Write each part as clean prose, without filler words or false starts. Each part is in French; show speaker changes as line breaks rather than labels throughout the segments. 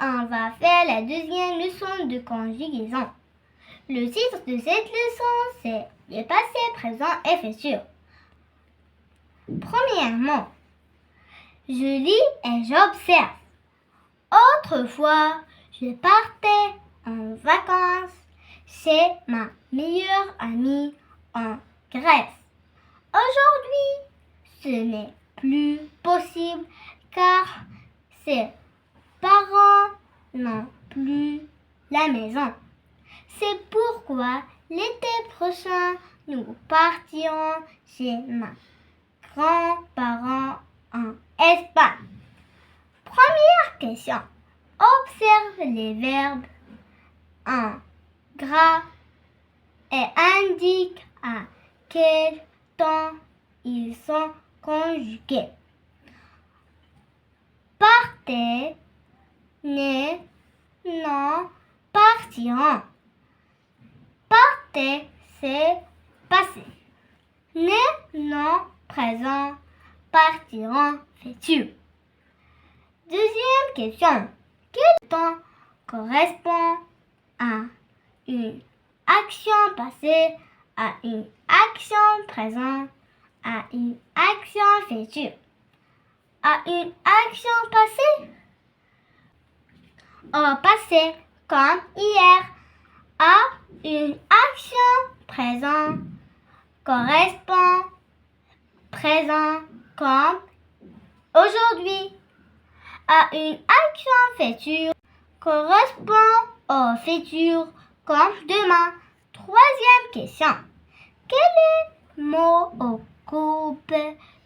on va faire la deuxième leçon de conjugaison. Le titre de cette leçon, c'est le passé, présent et futur. Premièrement, je lis et j'observe. Autrefois, je partais en vacances chez ma meilleure amie en Grèce. Aujourd'hui, ce n'est plus possible car ses parents n'ont plus la maison. C'est pourquoi l'été prochain, nous partirons chez mes grands-parents en Espagne. Première question. Observe les verbes en gras et indique à quel temps ils sont conjugués. Partez, né, non, partiront. Partez, c'est passé. Né, non, présent, partiront, futur. Deuxième question. Quel temps correspond à une action passée, à une action présente, à une action future? À une action passée? Au passé, comme hier. À une action présente correspond présent comme aujourd'hui. À une action future correspond au futur comme demain. Troisième question. Quel mot ou groupe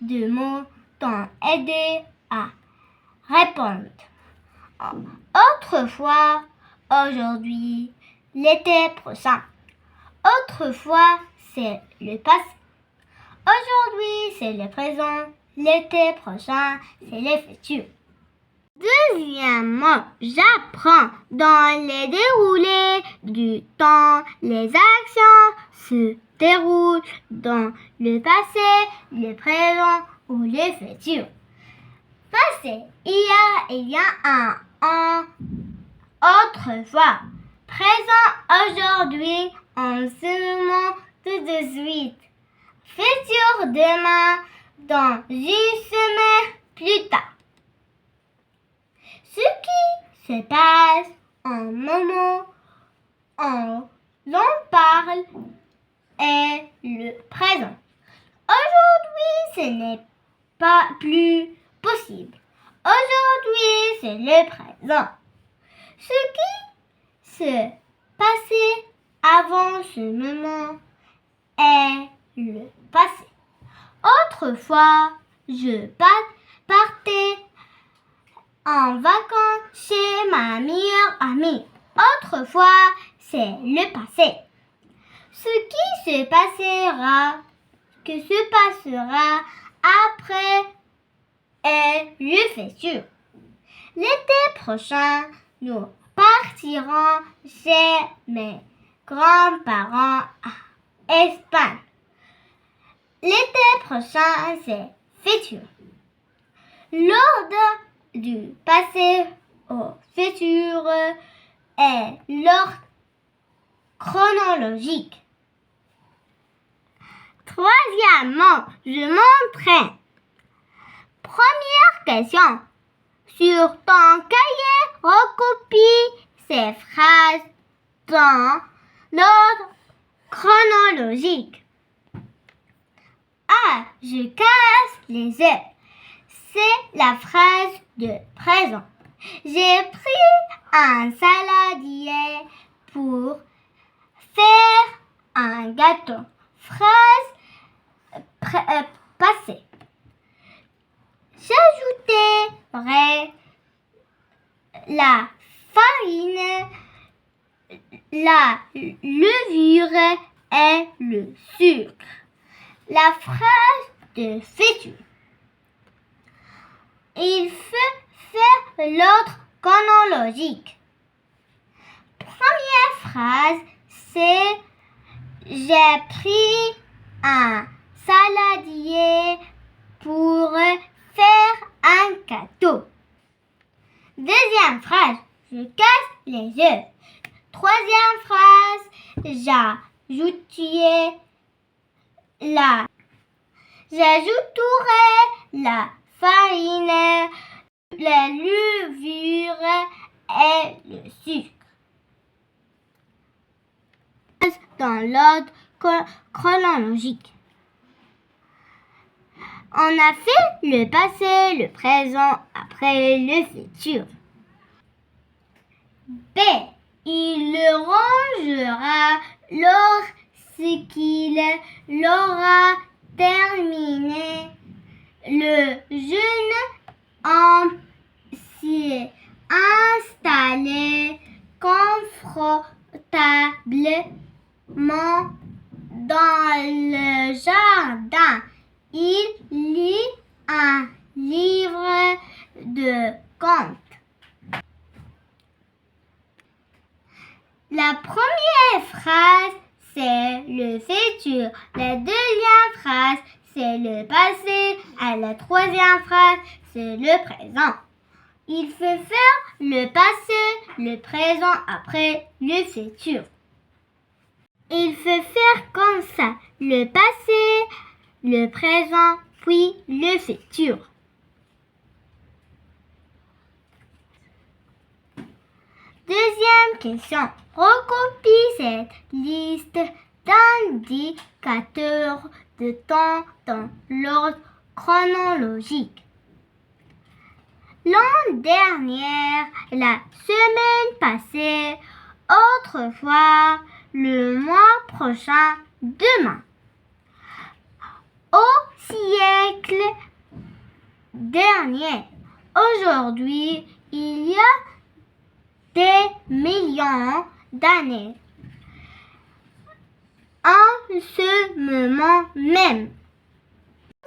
de mots t'ont aidé à répondre? Autrefois, aujourd'hui, l'été prochain. Autrefois, c'est le passé. Aujourd'hui, c'est le présent. L'été prochain, c'est le futur. Deuxièmement, j'apprends dans les déroulés du temps. Les actions se déroulent dans le passé, le présent ou le futur. Passé, hier, il y a un an. Autrefois. Présent, aujourd'hui, en ce moment, tout de suite. Futur, demain, dans une semaine plus tard. Ce qui se passe en moment, l'on parle, est le présent. Aujourd'hui, ce n'est pas plus possible. Aujourd'hui, c'est le présent. Ce qui se passait avant ce moment est le passé. Autrefois, je partais en vacances chez ma meilleure amie. Autrefois, c'est le passé. Ce qui se passera après est le futur. L'été prochain, nous partirons chez mes grands-parents à Espagne. L'été prochain, c'est futur. L'ordre du passé au futur est l'ordre chronologique. Troisièmement, je m'entraîne. Première question. Sur ton cahier, recopie ces phrases dans l'ordre chronologique. A. Je casse les œufs. C'est la phrase de présent. J'ai pris un saladier pour faire un gâteau. Phrase passée. J'ajouterai la farine, la levure et le sucre. La phrase de futur. Il faut faire l'ordre chronologique. Première phrase, c'est j'ai pris un saladier pour faire un gâteau. Deuxième phrase, je casse les œufs. Troisième phrase, j'ajouterai la farine, la levure et le sucre. Dans l'ordre chronologique. On a fait le passé, le présent, après le futur. B. Il le rangera lorsqu'il l'aura terminé. Le jeune homme s'est installé confortablement dans le jardin. Il lit un livre de contes. La première phrase, c'est le futur. La deuxième phrase, c'est le passé. Et la troisième phrase, c'est le présent. Il faut faire le passé, le présent, après le futur. Il faut faire comme ça. Le passé, le présent, puis le futur. Deuxième question. Recopie cette liste d'indicateurs de temps dans l'ordre chronologique. L'an dernier, la semaine passée, autrefois, le mois prochain, demain. Au siècle dernier, aujourd'hui, il y a des millions d'années. En ce moment même.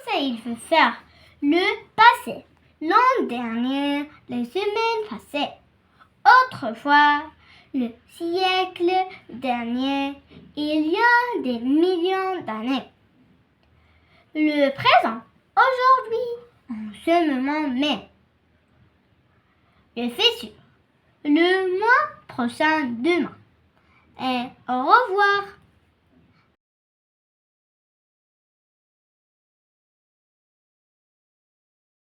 Ça, il faut faire le passé. L'an dernier, la semaine passée. Autrefois, le siècle dernier, il y a des millions d'années. Le présent, aujourd'hui, en ce moment même. Le futur, le mois prochain, demain. Et au revoir.